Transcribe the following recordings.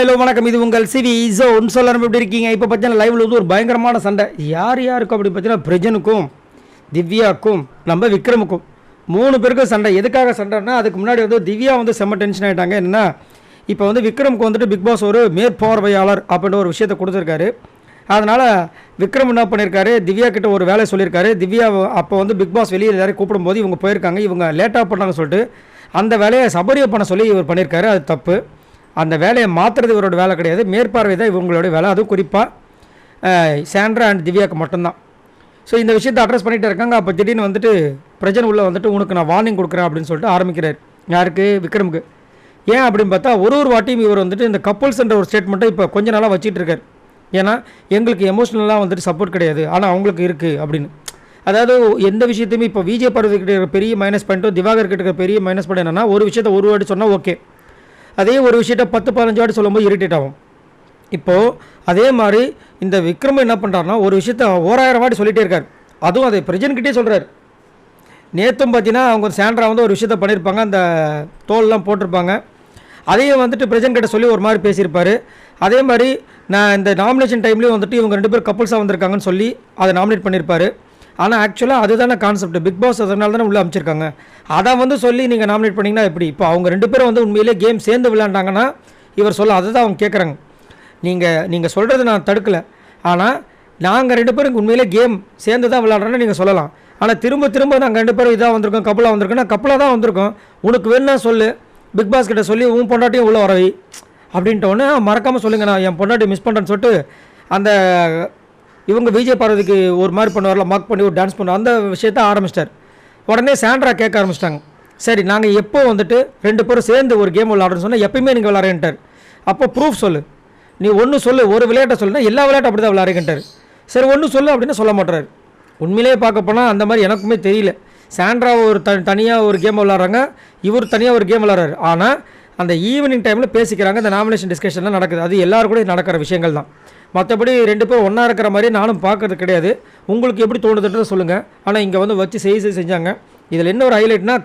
Hello வணக்கம். இது உங்கள் சிவி ஜோன். சொல்லணும் எப்படி இருக்கீங்க? இப்போ பார்த்தீங்கன்னா லைவில் வந்து ஒரு பயங்கரமான சண்டை. யாருக்கும் அப்படின்னு பார்த்தீங்கன்னா பிரஜனுக்கும் திவ்யாவுக்கும் நம்ம விக்ரமுக்கும் 3 பேருக்கும் சண்டை. எதுக்காக சண்டைன்னா, அதுக்கு முன்னாடி வந்து திவ்யா வந்து செம்ம டென்ஷன் ஆகிட்டாங்க. என்னென்னா, இப்போ வந்து விக்ரமுக்கு வந்துட்டு பிக் பாஸ் ஒரு மேற்பார்வையாளர் அப்படின்ற ஒரு விஷயத்தை கொடுத்துருக்காரு. அதனால் விக்ரம் என்ன பண்ணியிருக்காரு, திவ்யா கிட்ட ஒரு வேலை சொல்லியிருக்காரு. திவ்யா அப்போ வந்து பிக் பாஸ் வெளியே எல்லாரையும் கூப்பிடும்போது இவங்க போயிருக்காங்க, இவங்க லேட்டாக பண்ணாங்கன்னு சொல்லிட்டு அந்த வேலையை சபரியை பண்ண சொல்லி இவர் பண்ணியிருக்காரு. அது தப்பு. அந்த வேலையை மாற்றுறது இவரோட வேலை கிடையாது, மேற்பார்வை தான் இவங்களோட வேலை. அதுவும் குறிப்பாக சாண்ட்ரா அண்ட் திவ்யாவுக்கு மட்டும்தான். ஸோ இந்த விஷயத்தை அட்ரஸ் பண்ணிகிட்டே இருக்காங்க. அப்போ திடீர்னு வந்துட்டு பிரஜன் உள்ள வந்துட்டு உனக்கு நான் வார்னிங் கொடுக்குறேன் அப்படின்னு சொல்லிட்டு ஆரம்பிக்கிறார். யாருக்கு? விக்ரமுக்கு. ஏன் அப்படின்னு பார்த்தா, ஒரு வாட்டியும் இவர் வந்துட்டு இந்த கப்புள்ஸ்ன்ற ஒரு ஸ்டேட்மெண்ட்டை இப்போ கொஞ்ச நாளாக வச்சுட்டு இருக்கார். ஏன்னா எங்களுக்கு எமோஷ்னலாக வந்துட்டு சப்போர்ட் கிடையாது, ஆனால் அவங்களுக்கு இருக்குது அப்படின்னு. அதாவது எந்த விஷயத்தையுமே இப்போ விஜய் பார்வதி கிட்ட இருக்கிற பெரிய மைனஸ் பாயிண்ட்டோ திவாகர் கிட்ட இருக்கிற பெரிய மைனஸ் பாயிண்ட் என்னன்னா, ஒரு விஷயத்தை ஒரு வாட்டி சொன்னால் ஓகே, அதே ஒரு விஷயத்தை 10-15 வாட்டி சொல்லும்போது இரிட்டேட் ஆகும். இப்போது அதே மாதிரி இந்த விக்ரம் என்ன பண்ணுறாருனா, ஒரு விஷயத்தை 1000 வாட்டி சொல்லிகிட்டே இருக்கார். அதுவும் அதை பிரஜன்கிட்டே சொல்கிறார். நேற்றும் பார்த்தீங்கன்னா அவங்க சாண்ட்ரா வந்து ஒரு விஷயத்தை பண்ணியிருப்பாங்க, அந்த தோல்லாம் போட்டிருப்பாங்க. அதையும் வந்துட்டு பிரஜன் கிட்ட சொல்லி ஒரு மாதிரி பேசியிருப்பார். அதே மாதிரி நான் இந்த நாமினேஷன் டைம்லேயும் வந்துட்டு இவங்க 2 பேர் கப்புள்ஸாக வந்திருக்காங்கன்னு சொல்லி அதை நாமினேட் பண்ணியிருப்பார். ஆனால் ஆக்சுவலாக அதுதானே கான்செப்ட். பிக் பாஸ் அதனால தானே உள்ளே அமைச்சிருக்காங்க. அதை வந்து சொல்லி நீங்கள் நாமினேட் பண்ணிங்கன்னா எப்படி? இப்போ அவங்க 2 பேரும் வந்து உண்மையிலே கேம் சேர்ந்து விளையாண்டாங்கன்னா இவர் சொல்ல, அதை தான் அவங்க கேட்குறாங்க. நீங்கள் சொல்கிறது நான் தடுக்கலை, ஆனால் நாங்கள் 2 பேரும் உண்மையிலே கேம் சேர்ந்து தான் விளையாடுறோன்னு நீங்கள் சொல்லலாம். ஆனால் திரும்ப நாங்கள் 2 பேரும் இதாக வந்திருக்கோம், கப்பலாக வந்திருக்கோம், கப்பலாக தான் வந்திருக்கோம், உனக்கு வேணுன்னா சொல்லு, பிக் பாஸ் கிட்ட சொல்லி உன் பொண்டாட்டியும் உள்ளே வரவை அப்படின்ட்டோன்னே மறக்காமல் சொல்லுங்கள், நான் என் பொண்டாட்டி மிஸ் பண்ணுறேன்னு சொல்லிட்டு அந்த இவங்க விஜய் பார்வதிக்கு ஒரு மாதிரி பண்ணுவார்ல, மார்க் பண்ணி ஒரு டான்ஸ் பண்ணுவோம், அந்த விஷயத்த ஆரம்பிச்சிட்டார். உடனே சாண்ட்ரா கேட்க ஆரம்பிச்சிட்டாங்க, சரி நாங்கள் எப்போ வந்துட்டு 2 பேரும் சேர்ந்து ஒரு கேம் விளாட்றோன்னு சொன்னால் எப்பயுமே நீங்கள் விளாட்றேன்ட்டார். அப்போ ப்ரூஃப் சொல்லு, நீ ஒன்று சொல்லு, ஒரு விளையாட்டை சொல்லுன்னா எல்லா விளையாட்டும் அப்படி தான் விளாட்றேன்ட்டார். சரி ஒன்று சொல்லு அப்படின்னு சொல்ல மாட்டார். உண்மையிலே பார்க்க போனால் அந்த மாதிரி எனக்குமே தெரியல. சாண்ட்ரா ஒரு தனியாக ஒரு கேம் விளாட்றாங்க, இவர் தனியாக ஒரு கேம் விளாட்றாரு. ஆனால் அந்த ஈவினிங் டைமில் பேசிக்கிறாங்க, இந்த நாமினேஷன் டிஸ்கஷன்லாம் நடக்குது. அது எல்லோரும் கூட நடக்கிற விஷயங்கள் தான். மற்றபடி 2 பேரும் ஒன்றா இருக்கிற மாதிரி நானும் பார்க்கறது கிடையாது. உங்களுக்கு எப்படி தோணுதுன்றதை சொல்லுங்கள். ஆனால் இங்கே வந்து வச்சு செஞ்சாங்க. இதில் என்ன ஒரு ஹைலைட்னா,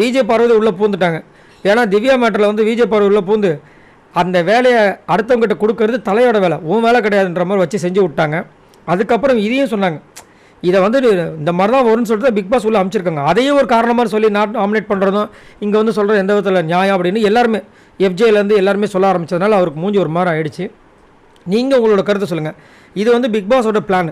விஜய் பார்வதி உள்ளே பூந்துட்டாங்க. ஏன்னா திவ்யா மேட்டரில் வந்து விஜய் பார்வதி உள்ளே பூந்து அந்த வேலையை அடுத்தவங்ககிட்ட கொடுக்கறது தலையோட வேலை, உன் வேலை கிடையாதுன்ற மாதிரி வச்சு செஞ்சு விட்டாங்க. அதுக்கப்புறம் இதையும் சொன்னாங்க, இதை வந்து இந்த மாதிரி தான் வரும்னு சொல்லிட்டு பிக் பாஸ் உள்ளே அமைச்சிருக்காங்க. அதையும் ஒரு காரணமாக சொல்லி நாமினேட் பண்ணுறதும் இங்கே வந்து சொல்கிறது எந்த விதத்தில் நியாயம் அப்படின்னு எல்லாருமே எஃப்ஜேலேருந்து எல்லாருமே சொல்ல ஆரம்பித்ததுனால அவருக்கு மூஞ்சி ஒரு மாதிரி ஆகிடுச்சு. நீங்கள் உங்களோட கருத்தை சொல்லுங்கள். இது வந்து பிக் பாஸோட பிளான்,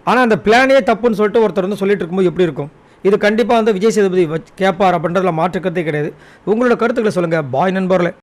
ஆனால் அந்த பிளானே தப்புன்னு சொல்லிட்டு ஒருத்தர் வந்து சொல்லிட்டு இருக்கும்போது எப்படி இருக்கும்? இது கண்டிப்பாக வந்து விஜய் சேதுபதி கேட்பார் அப்படின்றதுல மாற்றுக்கிறதே கிடையாது. உங்களோட கருத்துக்களை சொல்லுங்கள். பாய் நண்பர்களே.